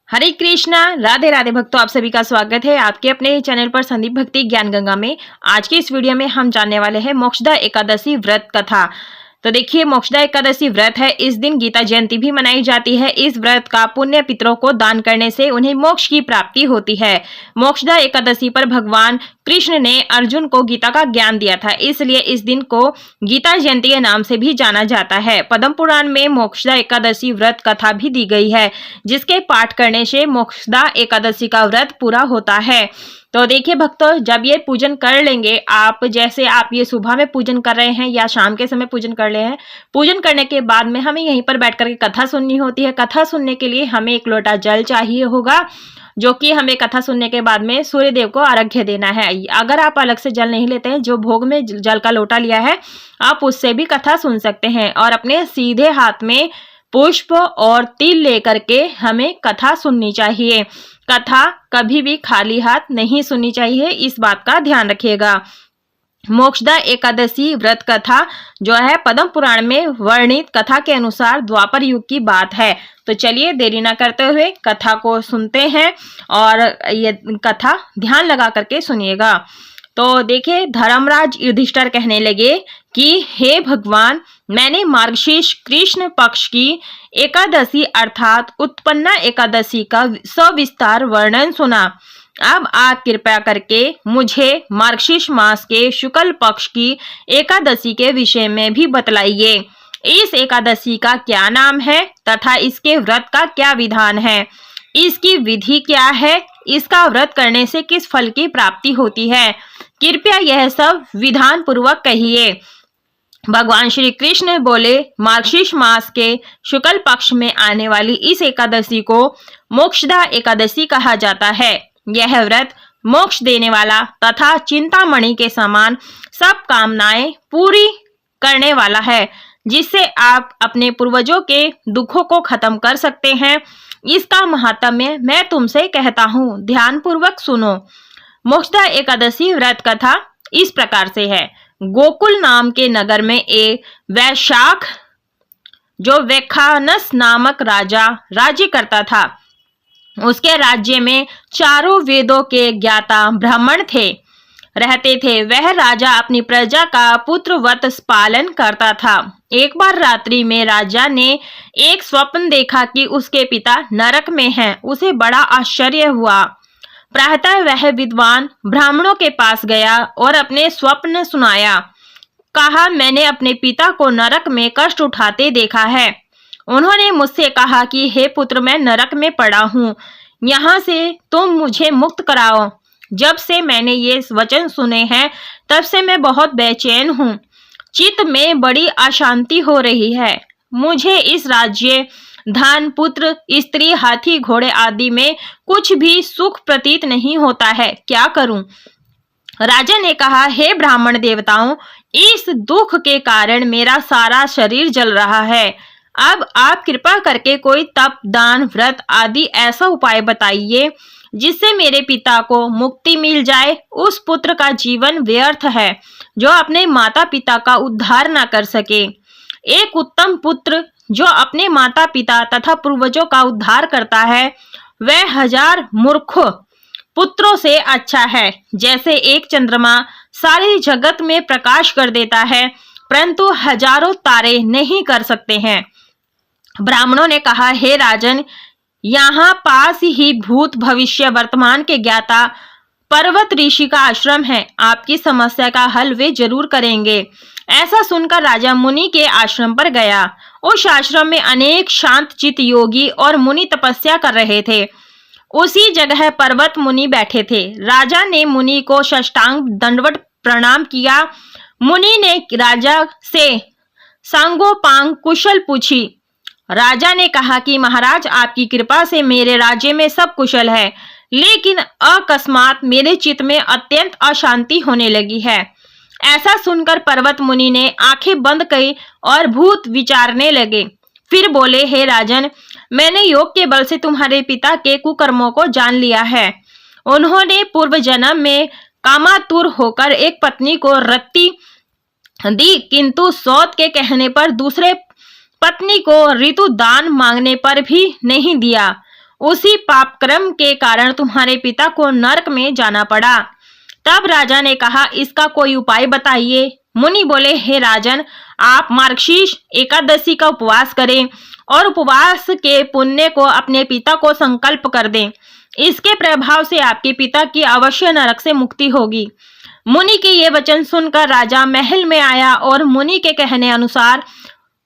हरे कृष्णा, राधे राधे भक्तों, आप सभी का स्वागत है आपके अपने चैनल पर संदीप भक्ति ज्ञान गंगा में। आज की इस वीडियो में हम जानने वाले हैं मोक्षदा एकादशी व्रत कथा। तो देखिए, मोक्षदा एकादशी व्रत है, इस दिन गीता जयंती भी मनाई जाती है। इस व्रत का पुण्य पितरों को दान करने से उन्हें मोक्ष की प्राप्ति होती है। मोक्षदा एकादशी पर भगवान कृष्ण ने अर्जुन को गीता का ज्ञान दिया था, इसलिए इस दिन को गीता जयंती के नाम से भी जाना जाता है। पद्म पुराण में मोक्षदा एकादशी व्रत कथा भी दी गई है, जिसके पाठ करने से मोक्षदा एकादशी का व्रत पूरा होता है। तो देखिए भक्तों, जब ये पूजन कर लेंगे आप, जैसे आप ये सुबह में पूजन कर रहे हैं या शाम के समय पूजन कर रहे हैं, पूजन करने के बाद में हमें यहीं पर बैठ करके कथा सुननी होती है। कथा सुनने के लिए हमें एक लोटा जल चाहिए होगा, जो कि हमें कथा सुनने के बाद में सूर्य देव को अर्घ्य देना है। अगर आप अलग से जल नहीं लेते हैं, जो भोग में जल का लोटा लिया है, आप उससे भी कथा सुन सकते हैं। और अपने सीधे हाथ में पुष्प और तिल लेकर के हमें कथा सुननी चाहिए। कथा कभी भी खाली हाथ नहीं सुननी चाहिए, इस बात का ध्यान रखिएगा। मोक्षदा एकादशी व्रत कथा जो है पद्म पुराण में वर्णित कथा के अनुसार द्वापर युग की बात है। तो चलिए देरी ना करते हुए कथा को सुनते हैं और ये कथा ध्यान लगा करके सुनिएगा। तो देखिए, धर्मराज युधिष्ठिर कहने लगे कि हे भगवान, मैंने मार्गशीर्ष कृष्ण पक्ष की एकादशी अर्थात उत्पन्ना एकादशी का सविस्तार वर्णन सुना। अब आप कृपया करके मुझे मार्गशीर्ष मास के शुक्ल पक्ष की एकादशी के विषय में भी बतलाइए। इस एकादशी का क्या नाम है तथा इसके व्रत का क्या विधान है, इसकी विधि क्या है, इसका व्रत करने से किस फल की प्राप्ति होती है, कृपया यह सब विधान पूर्वक कहिए। भगवान श्री कृष्ण बोले, मार्गशीर्ष मास के शुक्ल पक्ष में आने वाली इस एकादशी को मोक्षदा एकादशी कहा जाता है। यह व्रत मोक्ष देने वाला तथा चिंतामणि के समान सब कामनाएं पूरी करने वाला है, जिससे आप अपने पूर्वजों के दुखों को खत्म कर सकते हैं। इसका महात्म्य मैं तुमसे कहता हूँ, ध्यान पूर्वक सुनो। मोक्षदा एकादशी व्रत कथा इस प्रकार से है। गोकुल नाम के नगर में एक वैशाख जो वैखानस नामक राजा राज्य करता था। उसके राज्य में चारों वेदों के ज्ञाता ब्राह्मण रहते थे। वह राजा अपनी प्रजा का पुत्रवत पालन करता था। एक बार रात्रि में राजा ने एक स्वप्न देखा कि उसके पिता नरक में हैं। उसे बड़ा आश्चर्य हुआ। प्रातः वह विद्वान ब्राह्मणों के पास गया और अपने स्वप्न सुनाया। कहा, मैंने अपने पिता को नरक में कष्ट उठाते देखा है। उन्होंने मुझसे कहा कि हे पुत्र, मैं नरक में पड़ा हूँ, यहाँ से तुम मुझे मुक्त कराओ। जब से मैंने ये वचन सुने हैं, तब से मैं बहुत बेचैन हूँ। चित्त में बड़ी अशांति हो रही है। मुझे इस राज्य, धन, पुत्र, स्त्री, हाथी, घोड़े आदि में कुछ भी सुख प्रतीत नहीं होता है। क्या करूं? राजा ने कहा, हे ब्राह्मण देवताओं, इस दुख के कारण मेरा सारा शरीर जल रहा है। अब आप कृपा करके कोई तप, दान, व्रत आदि ऐसा उपाय बताइए जिससे मेरे पिता को मुक्ति मिल जाए। उस पुत्र का जीवन व्यर्थ है जो अपने माता पिता का उद्धार न कर सके। एक उत्तम पुत्र जो अपने माता पिता तथा पूर्वजों का उद्धार करता है, वह 1000 मूर्ख पुत्रों से अच्छा है। जैसे एक चंद्रमा सारे जगत में प्रकाश कर देता है, परंतु हजारों तारे नहीं कर सकते हैं। ब्राह्मणों ने कहा, हे राजन, यहाँ पास ही भूत, भविष्य, वर्तमान के ज्ञाता पर्वत ऋषि का आश्रम है। आपकी समस्या का हल वे जरूर करेंगे। ऐसा सुनकर राजा मुनि के आश्रम पर गया। उस आश्रम में अनेक शांत चित्त योगी और मुनि तपस्या कर रहे थे। उसी जगह पर्वत मुनि बैठे थे। राजा ने मुनि को साष्टांग दंडवत प्रणाम किया। मुनि ने राजा से सांगोपांग कुशल पूछी। राजा ने कहा कि महाराज, आपकी कृपा से मेरे राज्य में सब कुशल है, लेकिन अकस्मात मेरे चित्त में अत्यंत अशांति होने लगी है। ऐसा सुनकर पर्वत मुनि ने आंखें बंद की और भूत विचारने लगे। फिर बोले, हे राजन, मैंने योग के बल से तुम्हारे पिता के कुकर्मों को जान लिया है। उन्होंने पूर्व जन्म में कामातुर होकर एक पत्नी को रत्ती दी, किंतु सौत के कहने पर दूसरे पत्नी को ऋतु दान मांगने पर भी नहीं दिया। उसी पाप कर्म के कारण तुम्हारे पिता को नरक में जाना पड़ा। तब राजा ने कहा, इसका कोई उपाय बताइए। मुनि बोले, हे राजन, आप मार्गशीर्ष एकादशी का उपवास करें और उपवास के पुण्य को अपने पिता को संकल्प कर दें। इसके प्रभाव से आपके पिता की अवश्य नरक से मुक्ति होगी। मुनि के ये वचन सुनकर राजा महल में आया और मुनि के कहने अनुसार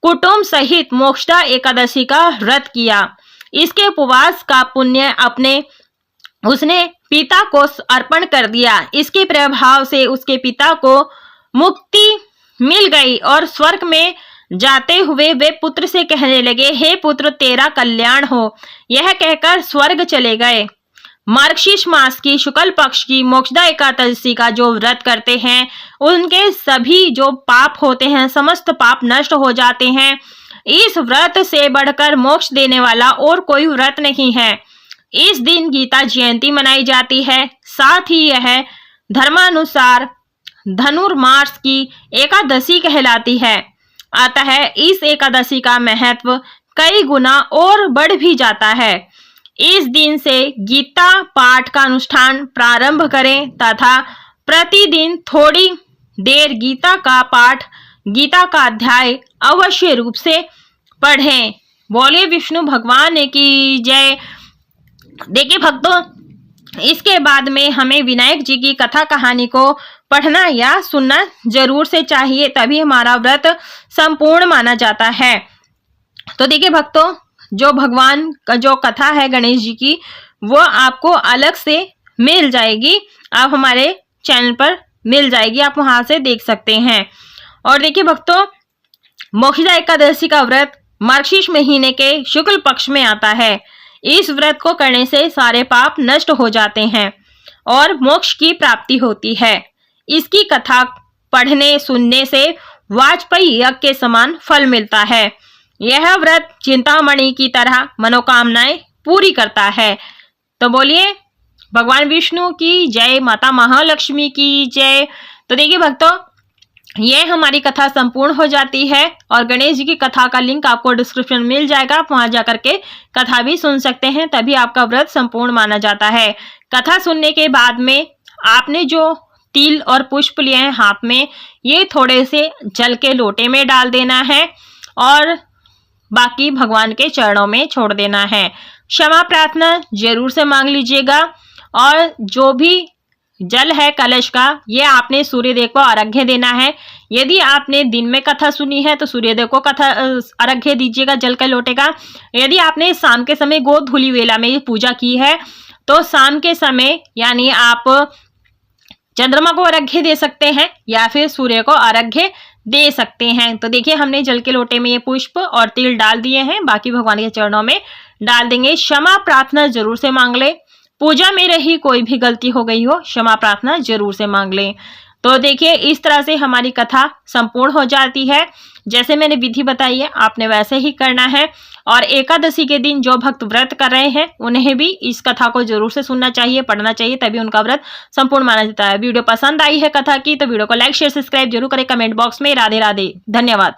कुटुंब सहित मोक्षदा एकादशी का व्रत किया। इसके उपवास का पुण्य उसने पिता को अर्पण कर दिया। इसके प्रभाव से उसके पिता को मुक्ति मिल गई और स्वर्ग में जाते हुए वे पुत्र से कहने लगे, हे पुत्र, तेरा कल्याण हो। यह कहकर स्वर्ग चले गए। मार्गशीर्ष मास की शुक्ल पक्ष की मोक्षदा एकादशी का जो व्रत करते हैं, उनके सभी जो पाप होते हैं, समस्त पाप नष्ट हो जाते हैं। इस व्रत से बढ़कर मोक्ष देने वाला और कोई व्रत नहीं है। इस दिन गीता जयंती मनाई जाती है। साथ ही यह धर्मानुसार धनुर्मास की एकादशी कहलाती है। अतः इस एकादशी का महत्व कई गुना और बढ़ भी जाता है। इस दिन से गीता पाठ का अनुष्ठान प्रारंभ करें तथा प्रतिदिन थोड़ी देर गीता का पाठ, गीता का अध्याय अवश्य रूप से पढ़ें। बोले विष्णु भगवान की जय। देखिए भक्तों, इसके बाद में हमें विनायक जी की कथा कहानी को पढ़ना या सुनना जरूर से चाहिए, तभी हमारा व्रत संपूर्ण माना जाता है। तो देखिए भक्तों, जो भगवान का जो कथा है गणेश जी की, वो आपको अलग से मिल जाएगी। आप हमारे चैनल पर मिल जाएगी, आप वहां से देख सकते हैं। और देखिए भक्तों, मोक्षदा एकादशी का व्रत मार्गशीर्ष महीने के शुक्ल पक्ष में आता है। इस व्रत को करने से सारे पाप नष्ट हो जाते हैं और मोक्ष की प्राप्ति होती है। इसकी कथा पढ़ने सुनने से वाजपेयी यज्ञ के समान फल मिलता है। यह व्रत चिंतामणि की तरह मनोकामनाएं पूरी करता है। तो बोलिए भगवान विष्णु की जय, माता महालक्ष्मी की जय। तो देखिए भक्तों, ये हमारी कथा संपूर्ण हो जाती है और गणेश जी की कथा का लिंक आपको डिस्क्रिप्शन में मिल जाएगा। आप वहां जाकर के कथा भी सुन सकते हैं, तभी आपका व्रत संपूर्ण माना जाता है। कथा सुनने के बाद में आपने जो तिल और पुष्प लिए हैं हाथ में, ये थोड़े से जल के लोटे में डाल देना है और बाकी भगवान के चरणों में छोड़ देना है। क्षमा प्रार्थना जरूर से मांग लीजिएगा और जो भी जल है कलश का, ये आपने सूर्यदेव को अर्घ्य देना है। यदि आपने दिन में कथा सुनी है तो सूर्यदेव को कथा अर्घ्य दीजिएगा जल के लोटे का। यदि आपने शाम के समय गोधूली वेला में पूजा की है तो शाम के समय यानी आप चंद्रमा को अर्घ्य दे सकते हैं या फिर सूर्य को अर्घ्य दे सकते हैं। तो देखिए, हमने जल के लोटे में ये पुष्प और तिल डाल दिए हैं, बाकी भगवान के चरणों में डाल देंगे। क्षमा प्रार्थना जरूर से मांग ले। पूजा में रही कोई भी गलती हो गई हो, क्षमा प्रार्थना जरूर से मांग ले। तो देखिए, इस तरह से हमारी कथा संपूर्ण हो जाती है। जैसे मैंने विधि बताई है आपने वैसे ही करना है। और एकादशी के दिन जो भक्त व्रत कर रहे हैं उन्हें भी इस कथा को जरूर से सुनना चाहिए, पढ़ना चाहिए, तभी उनका व्रत संपूर्ण माना जाता है। वीडियो पसंद आई है कथा की तो वीडियो को लाइक शेयर सब्सक्राइब जरूर करें। कमेंट बॉक्स में राधे राधे, धन्यवाद।